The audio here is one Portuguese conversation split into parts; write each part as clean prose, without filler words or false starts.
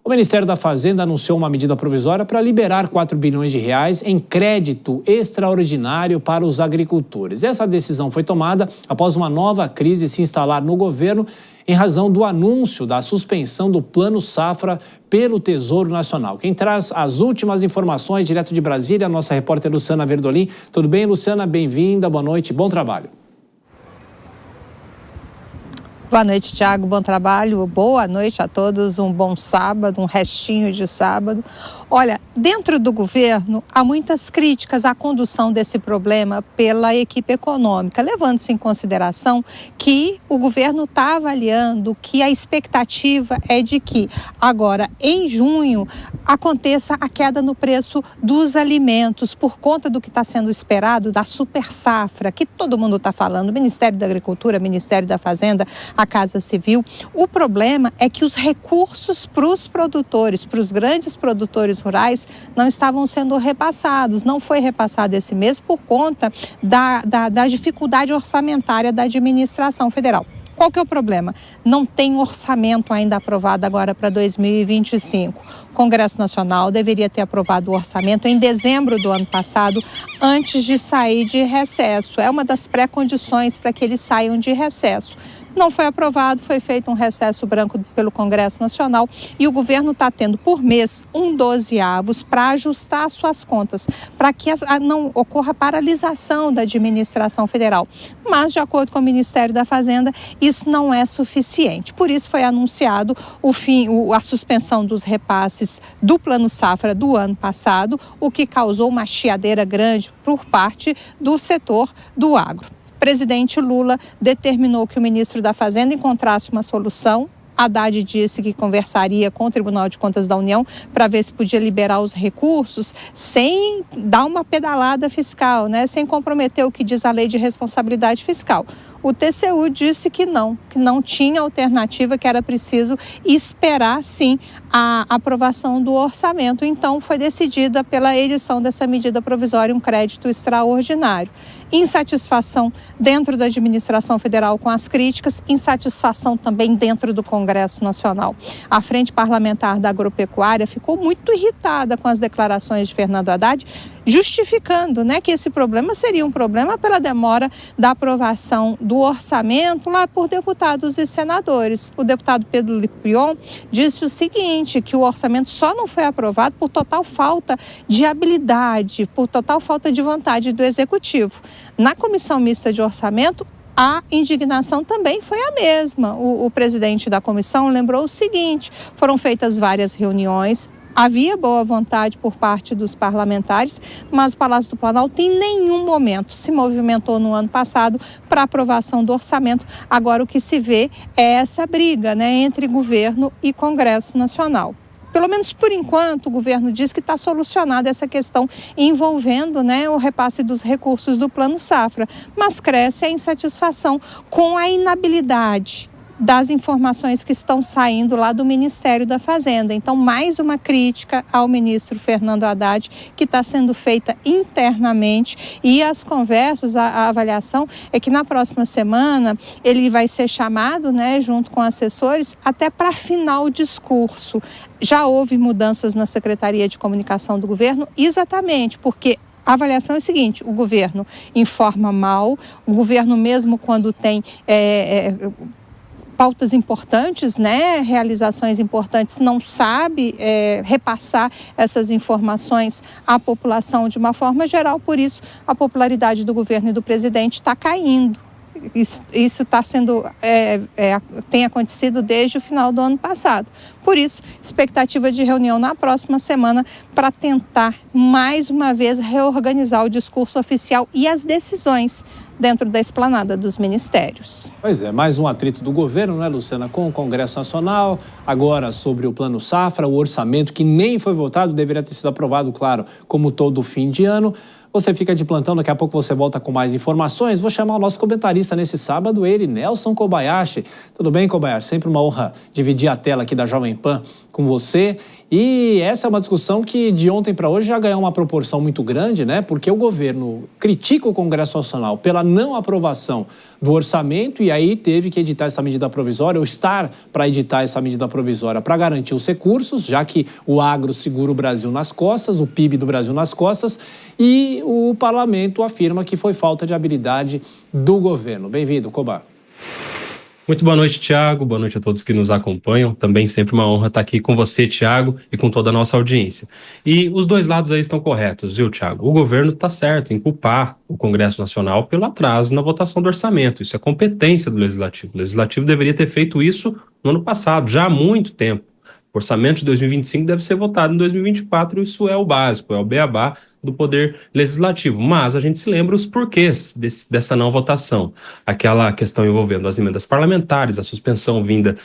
O Ministério da Fazenda anunciou uma medida provisória para liberar 4 bilhões de reais em crédito extraordinário para os agricultores. Essa decisão foi tomada após uma nova crise se instalar no governo em razão do anúncio da suspensão do Plano Safra pelo Tesouro Nacional. Quem traz as últimas informações direto de Brasília, a nossa repórter Luciana Verdolim. Tudo bem, Luciana? Bem-vinda, boa noite, bom trabalho. Boa noite, Thiago, bom trabalho, boa noite a todos, um bom sábado, um restinho de sábado. Olha, dentro do governo há muitas críticas à condução desse problema pela equipe econômica, levando-se em consideração que o governo está avaliando que a expectativa é de que agora, em junho, aconteça a queda no preço dos alimentos por conta do que está sendo esperado da super safra, que todo mundo está falando, Ministério da Agricultura, Ministério da Fazenda, a Casa Civil. O problema é que os recursos para os produtores, para os grandes produtores rurais, não estavam sendo repassados. Não foi repassado esse mês por conta da dificuldade orçamentária da administração federal. Qual que é o problema? Não tem orçamento ainda aprovado agora para 2025. O Congresso Nacional deveria ter aprovado o orçamento em dezembro do ano passado, antes de sair de recesso. É uma das pré-condições para que eles saiam de recesso. Não foi aprovado, foi feito um recesso branco pelo Congresso Nacional e o governo está tendo por mês um 12avos para ajustar suas contas, para que não ocorra paralisação da administração federal. Mas, de acordo com o Ministério da Fazenda, isso não é suficiente. Por isso foi anunciado a suspensão dos repasses do Plano Safra do ano passado, o que causou uma chiadeira grande por parte do setor do agro. O presidente Lula determinou que o ministro da Fazenda encontrasse uma solução. Haddad disse que conversaria com o Tribunal de Contas da União para ver se podia liberar os recursos sem dar uma pedalada fiscal, né? Sem comprometer o que diz a lei de responsabilidade fiscal. O TCU disse que não tinha alternativa, que era preciso esperar, sim, a aprovação do orçamento. Então, foi decidida pela edição dessa medida provisória um crédito extraordinário. Insatisfação dentro da administração federal com as críticas, insatisfação também dentro do Congresso Nacional. A Frente Parlamentar da Agropecuária ficou muito irritada com as declarações de Fernando Haddad, justificando, né, que esse problema seria um problema pela demora da aprovação do orçamento lá por deputados e senadores. O deputado Pedro Lipion disse o seguinte, que o orçamento só não foi aprovado por total falta de habilidade, por total falta de vontade do Executivo. Na Comissão Mista de Orçamento, a indignação também foi a mesma. O presidente da comissão lembrou o seguinte, foram feitas várias reuniões, havia boa vontade por parte dos parlamentares, mas o Palácio do Planalto em nenhum momento se movimentou no ano passado para aprovação do orçamento. Agora o que se vê é essa briga, né, entre governo e Congresso Nacional. Pelo menos por enquanto, o governo diz que está solucionada essa questão envolvendo, né, o repasse dos recursos do Plano Safra, mas cresce a insatisfação com a inabilidade das informações que estão saindo lá do Ministério da Fazenda. Então, mais uma crítica ao ministro Fernando Haddad, que está sendo feita internamente, e as conversas, a avaliação é que na próxima semana ele vai ser chamado, né, junto com assessores, até para afinar o discurso. Já houve mudanças na Secretaria de Comunicação do governo, exatamente porque a avaliação é o seguinte, o governo informa mal, o governo mesmo quando tem pautas importantes, né, realizações importantes, não sabe repassar essas informações à população de uma forma geral, por isso a popularidade do governo e do presidente está caindo. Isso está sendo, tem acontecido desde o final do ano passado. Por isso, expectativa de reunião na próxima semana para tentar, mais uma vez, reorganizar o discurso oficial e as decisões dentro da esplanada dos ministérios. Pois é, mais um atrito do governo, né, Luciana, com o Congresso Nacional, agora sobre o Plano Safra, o orçamento que nem foi votado, deveria ter sido aprovado, claro, como todo fim de ano. Você fica de plantão, daqui a pouco você volta com mais informações. Vou chamar o nosso comentarista nesse sábado, ele, Nelson Kobayashi. Tudo bem, Kobayashi? Sempre uma honra dividir a tela aqui da Jovem Pan com você. E essa é uma discussão que de ontem para hoje já ganhou uma proporção muito grande, né? Porque o governo critica o Congresso Nacional pela não aprovação do orçamento e aí teve que editar essa medida provisória, ou estar para editar essa medida provisória para garantir os recursos, já que o agro segura o Brasil nas costas, o PIB do Brasil nas costas, e o parlamento afirma que foi falta de habilidade do governo. Bem-vindo, Koba. Muito boa noite, Tiago. Boa noite a todos que nos acompanham. Também sempre uma honra estar aqui com você, Tiago, e com toda a nossa audiência. E os dois lados aí estão corretos, viu, Tiago? O governo está certo em culpar o Congresso Nacional pelo atraso na votação do orçamento. Isso é competência do Legislativo. O Legislativo deveria ter feito isso no ano passado, já há muito tempo. O orçamento de 2025 deve ser votado em 2024, isso é o básico, é o beabá do Poder Legislativo. Mas a gente se lembra os porquês dessa não votação. Aquela questão envolvendo as emendas parlamentares, a suspensão vinda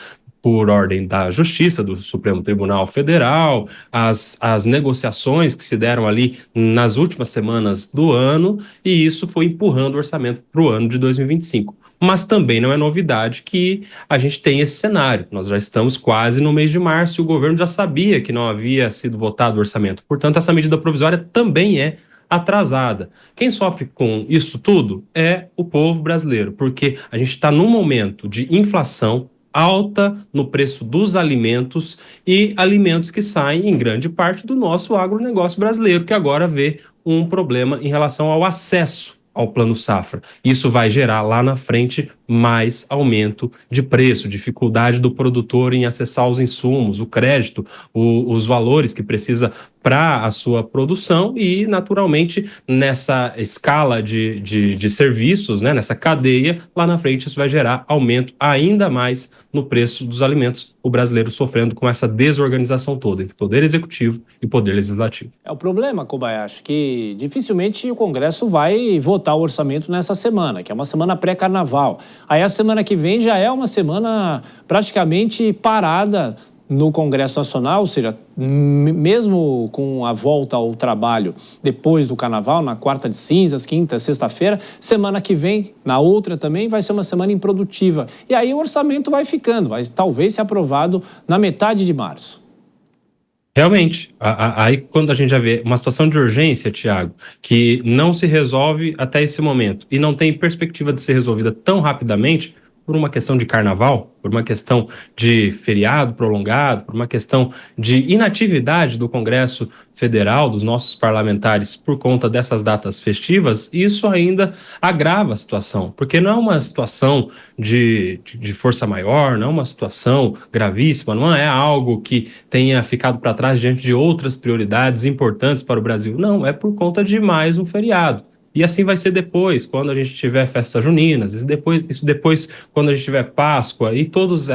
por ordem da Justiça, do Supremo Tribunal Federal, as negociações que se deram ali nas últimas semanas do ano, e isso foi empurrando o orçamento para o ano de 2025. Mas também não é novidade que a gente tem esse cenário. Nós já estamos quase no mês de março e o governo já sabia que não havia sido votado o orçamento. Portanto, essa medida provisória também é atrasada. Quem sofre com isso tudo é o povo brasileiro, porque a gente está num momento de inflação alta no preço dos alimentos e alimentos que saem em grande parte do nosso agronegócio brasileiro, que agora vê um problema em relação ao acesso ao Plano Safra. Isso vai gerar lá na frente mais aumento de preço, dificuldade do produtor em acessar os insumos, o crédito, os valores que precisa para a sua produção e, naturalmente, nessa escala de serviços, né, nessa cadeia, lá na frente isso vai gerar aumento ainda mais no preço dos alimentos, o brasileiro sofrendo com essa desorganização toda entre Poder Executivo e Poder Legislativo. É o problema, Kobayashi, que dificilmente o Congresso vai votar o orçamento nessa semana, que é uma semana pré-carnaval. Aí a semana que vem já é uma semana praticamente parada no Congresso Nacional, ou seja, mesmo com a volta ao trabalho depois do Carnaval, na quarta de cinzas, quinta, sexta-feira, semana que vem, na outra também, vai ser uma semana improdutiva. E aí o orçamento vai ficando, vai talvez ser aprovado na metade de março. Realmente, aí quando a gente já vê uma situação de urgência, Tiago, que não se resolve até esse momento e não tem perspectiva de ser resolvida tão rapidamente, por uma questão de carnaval, por uma questão de feriado prolongado, por uma questão de inatividade do Congresso Federal, dos nossos parlamentares, por conta dessas datas festivas, isso ainda agrava a situação, porque não é uma situação de força maior, não é uma situação gravíssima, não é algo que tenha ficado para trás diante de outras prioridades importantes para o Brasil, não, é por conta de mais um feriado. E assim vai ser depois, quando a gente tiver festas juninas, isso depois quando a gente tiver Páscoa e todas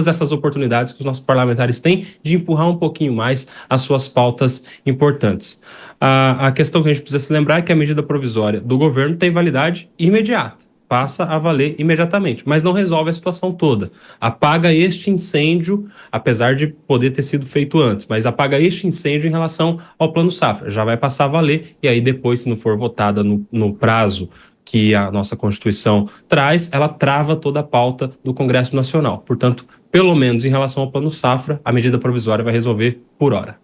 essas oportunidades que os nossos parlamentares têm de empurrar um pouquinho mais as suas pautas importantes. A questão que a gente precisa se lembrar é que a medida provisória do governo tem validade imediata. Passa a valer imediatamente, mas não resolve a situação toda. Apaga este incêndio, apesar de poder ter sido feito antes, mas apaga este incêndio em relação ao Plano Safra. Já vai passar a valer, e aí depois, se não for votada no prazo que a nossa Constituição traz, ela trava toda a pauta do Congresso Nacional. Portanto, pelo menos em relação ao Plano Safra, a medida provisória vai resolver por hora.